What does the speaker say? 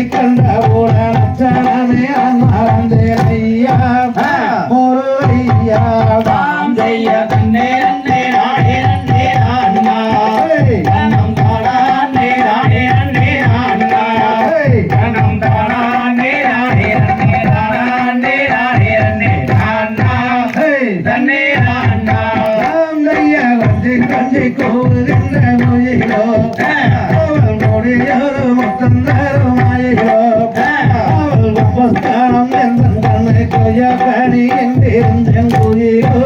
கண்ட உடனே மறந்தேன் ஐயா முருகையா தாம் செய்ய தன்னே நன்னே நாடே நன்னே நான்னா கண்ணம் தானே நாடே நன்னே நான்னா கண்ணம் தானே நாடே நன்னே நானே நாடே நன்னே நான்னா தன்னே நான்னா தாம் செய்ய கஞ்சி கோவுகின்ற மொழிகளோ அவள் மொழியோடு மொத்தம் தரும் மாயைகளோ அவள் உபஸ்தானம் எந்த கண்ணை கொய்யா கனி என்றிருந்தேன் குயிலோ